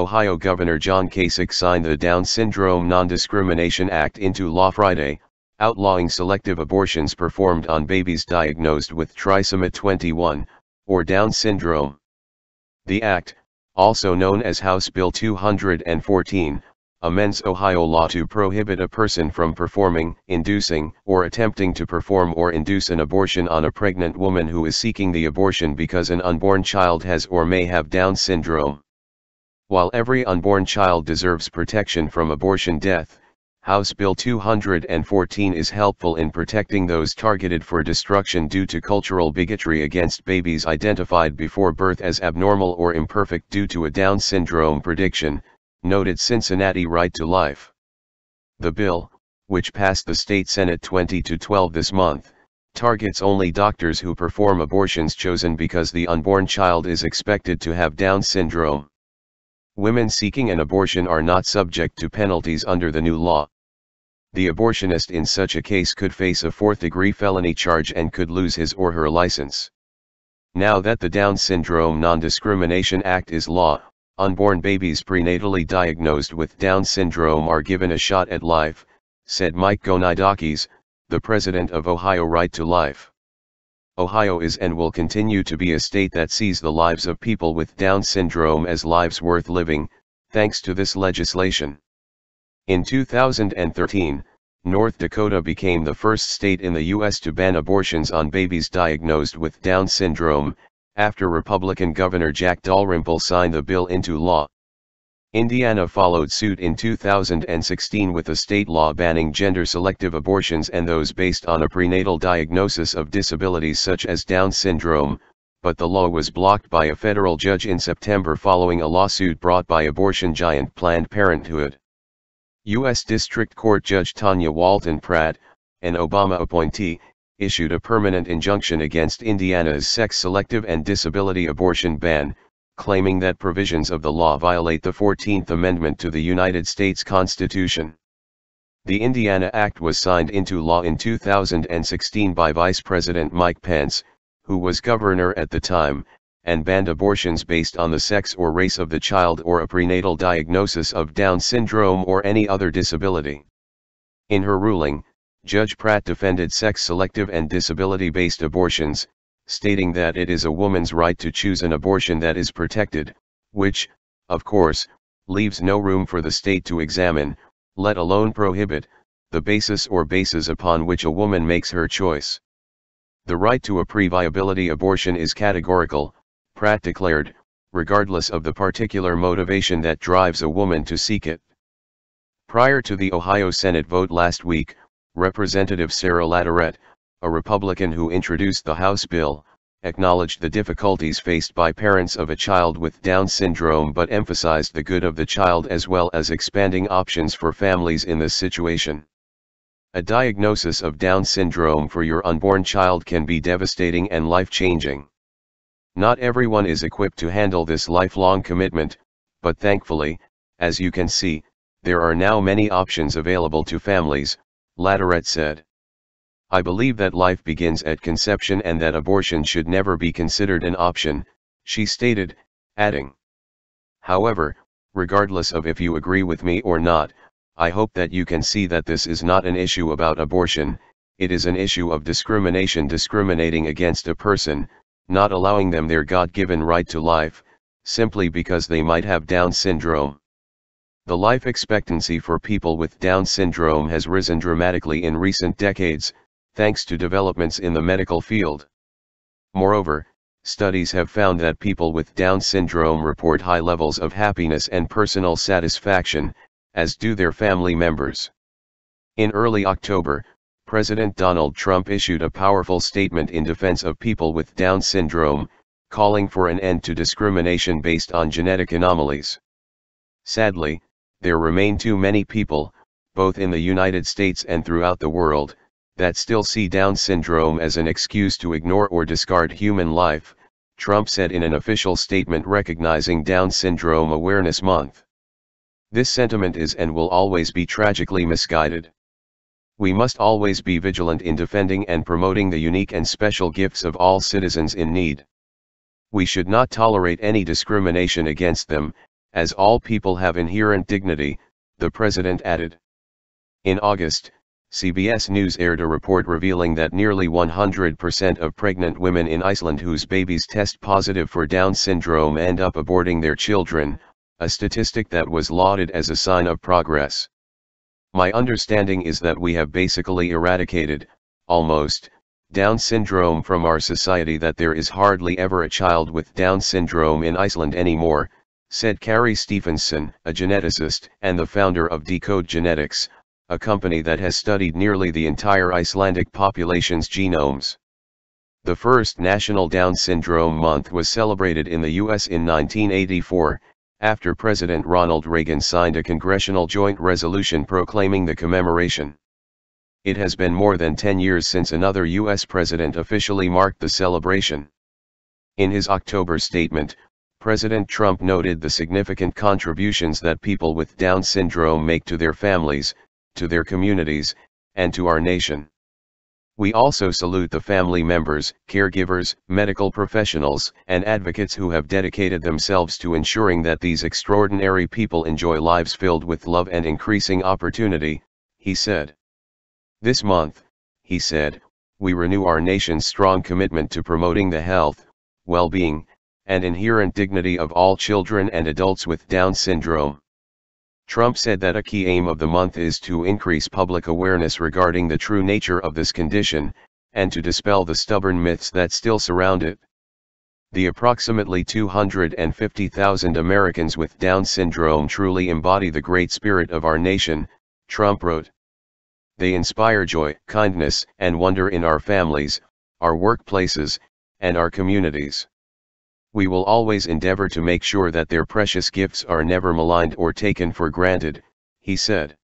Ohio Governor John Kasich signed the Down Syndrome Non-Discrimination Act into law Friday, outlawing selective abortions performed on babies diagnosed with trisomy 21, or Down syndrome. The act, also known as House Bill 214, amends Ohio law to prohibit a person from performing, inducing, or attempting to perform or induce an abortion on a pregnant woman who is seeking the abortion because an unborn child has or may have Down syndrome. While every unborn child deserves protection from abortion death, House Bill 214 is helpful in protecting those targeted for destruction due to cultural bigotry against babies identified before birth as abnormal or imperfect due to a Down syndrome prediction, noted Cincinnati Right to Life. The bill, which passed the state Senate 20-12 this month, targets only doctors who perform abortions chosen because the unborn child is expected to have Down syndrome. Women seeking an abortion are not subject to penalties under the new law. The abortionist in such a case could face a fourth-degree felony charge and could lose his or her license. Now that the Down Syndrome Non-Discrimination Act is law, unborn babies prenatally diagnosed with Down syndrome are given a shot at life, said Mike Gonidakis, the president of Ohio Right to Life. Ohio is and will continue to be a state that sees the lives of people with Down syndrome as lives worth living, thanks to this legislation. In 2013, North Dakota became the first state in the U.S. to ban abortions on babies diagnosed with Down syndrome, after Republican Governor Jack Dalrymple signed the bill into law. Indiana followed suit in 2016 with a state law banning gender-selective abortions and those based on a prenatal diagnosis of disabilities such as Down syndrome, but the law was blocked by a federal judge in September following a lawsuit brought by abortion giant Planned Parenthood. U.S. District Court Judge Tanya Walton Pratt, an Obama appointee, issued a permanent injunction against Indiana's sex-selective and disability abortion ban, claiming that provisions of the law violate the 14th Amendment to the United States Constitution. The Indiana Act was signed into law in 2016 by Vice President Mike Pence, who was governor at the time, and banned abortions based on the sex or race of the child or a prenatal diagnosis of Down syndrome or any other disability. In her ruling, Judge Pratt defended sex-selective and disability-based abortions, stating that it is a woman's right to choose an abortion that is protected, which, of course, leaves no room for the state to examine, let alone prohibit, the basis or bases upon which a woman makes her choice. The right to a pre-viability abortion is categorical, Pratt declared, regardless of the particular motivation that drives a woman to seek it. Prior to the Ohio Senate vote last week, Representative Sarah Latourette, a Republican who introduced the House bill, acknowledged the difficulties faced by parents of a child with Down syndrome but emphasized the good of the child as well as expanding options for families in this situation. A diagnosis of Down syndrome for your unborn child can be devastating and life-changing. Not everyone is equipped to handle this lifelong commitment, but thankfully, as you can see, there are now many options available to families, Latourette said. I believe that life begins at conception and that abortion should never be considered an option, she stated, adding. However, regardless of if you agree with me or not, I hope that you can see that this is not an issue about abortion, it is an issue of discrimination, discriminating against a person, not allowing them their God-given right to life, simply because they might have Down syndrome. The life expectancy for people with Down syndrome has risen dramatically in recent decades, thanks to developments in the medical field. Moreover, studies have found that people with Down syndrome report high levels of happiness and personal satisfaction, as do their family members. In early October, President Donald Trump issued a powerful statement in defense of people with Down syndrome, calling for an end to discrimination based on genetic anomalies. Sadly, there remain too many people, both in the United States and throughout the world, that still see Down syndrome as an excuse to ignore or discard human life, Trump said in an official statement recognizing Down Syndrome Awareness Month. This sentiment is and will always be tragically misguided. We must always be vigilant in defending and promoting the unique and special gifts of all citizens in need. We should not tolerate any discrimination against them, as all people have inherent dignity, the president added. In August, CBS News aired a report revealing that nearly 100% of pregnant women in Iceland whose babies test positive for Down syndrome end up aborting their children, a statistic that was lauded as a sign of progress. My understanding is that we have basically eradicated, almost, Down syndrome from our society, that there is hardly ever a child with Down syndrome in Iceland anymore, said Kari Stephenson, a geneticist and the founder of Decode Genetics, a company that has studied nearly the entire Icelandic population's genomes. The first National Down Syndrome Month was celebrated in the U.S. in 1984, after President Ronald Reagan signed a congressional joint resolution proclaiming the commemoration. It has been more than 10 years since another U.S. president officially marked the celebration. In his October statement, President Trump noted the significant contributions that people with Down syndrome make to their families, to their communities, and to our nation. We also salute the family members, caregivers, medical professionals, and advocates who have dedicated themselves to ensuring that these extraordinary people enjoy lives filled with love and increasing opportunity, he said. This month, he said, we renew our nation's strong commitment to promoting the health, well-being, and inherent dignity of all children and adults with Down syndrome. Trump said that a key aim of the month is to increase public awareness regarding the true nature of this condition, and to dispel the stubborn myths that still surround it. The approximately 250,000 Americans with Down syndrome truly embody the great spirit of our nation, Trump wrote. They inspire joy, kindness, and wonder in our families, our workplaces, and our communities. We will always endeavor to make sure that their precious gifts are never maligned or taken for granted, he said.